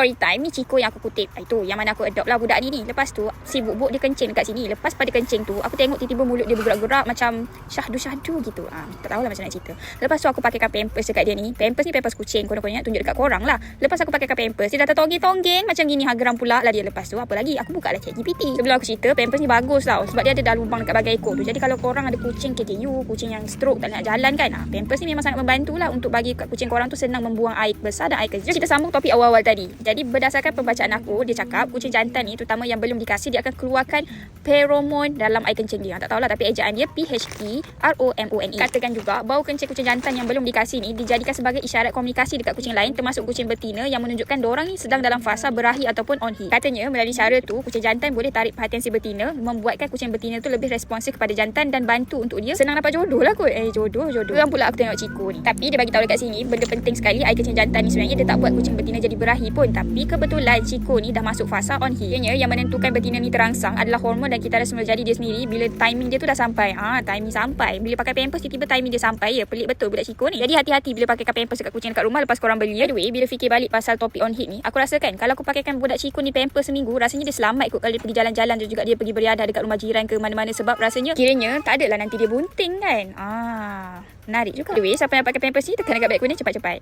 story time ni Ciko yang aku kutip. Itu yang mana aku adopt lah budak ni. Lepas tu si buk-buk dia kencing dekat sini. Lepas pada kencing tu aku tengok tiba-tiba mulut dia bergerak-gerak macam syahdu-syahdu gitu. Tak tahulah macam nak cerita. Lepas tu aku pakaikan pampers dekat dia ni. Pampers ni pampers kucing. Korang-korang tunjuk dekat korang lah. Lepas aku pakaikan pampers, dia dah tertonggeng-tonggeng macam gini. Geram pula lah dia. Lepas tu apa lagi? Aku buka lah ChatGPT. Sebelum aku cerita, pampers ni bagus tau. Sebab dia ada dah lubang dekat bahagian ekor tu. Jadi kalau korang ada kucing KKU, kucing yang stroke tak nak jalan kan, pampers ni memang sangat membantu lah untuk bagi kat kucing korang tu senang membuang air besar dan air kecil. Kita sambung topik awal-awal tadi. Jadi berdasarkan pembacaan aku, dia cakap kucing jantan ni terutama yang belum dikasih, dia akan keluarkan pheromone dalam air kencing dia. Tak tahulah tapi ejaan dia PHEROMONE. Katakan juga bau kencing kucing jantan yang belum dikasih ni dijadikan sebagai isyarat komunikasi dekat kucing lain termasuk kucing betina yang menunjukkan diorang ni sedang dalam fasa berahi ataupun on heat. Katanya melalui cara tu kucing jantan boleh tarik perhatian si betina, membuatkan kucing betina tu lebih responsif kepada jantan dan bantu untuk dia senang dapat jodoh lah kot. Jodoh. Yang pula aku tengok Ciko ni. Tapi dia bagi tahu dekat sini benda penting sekali, air kencing jantan ni sebenarnya dia tak buat kucing betina jadi berahi pun. Tapi kebetulan Ciko ni dah masuk fasa on heat. Ianya yang menentukan betina ni terangsang adalah hormon dan kita semula jadi dia sendiri bila timing dia tu dah sampai. Timing sampai. Bila pakai pampers tiba-tiba timing dia sampai. Ya, pelik betul budak Ciko ni. Jadi hati-hati bila pakai pampers dekat kucing dekat rumah lepas korang beli. By the way, bila fikir balik pasal topik on heat ni, aku rasakan kalau aku pakaikan budak Ciko ni pampers seminggu, rasanya dia selamat ikut kalau dia pergi jalan-jalan dan juga dia pergi beriadah dekat rumah jiran ke mana-mana sebab rasanya kiranya tak adalah nanti dia bunting kan. Menarik juga. By the way, siapa yang pakai pampers ni tekan dekat beg kuning cepat-cepat.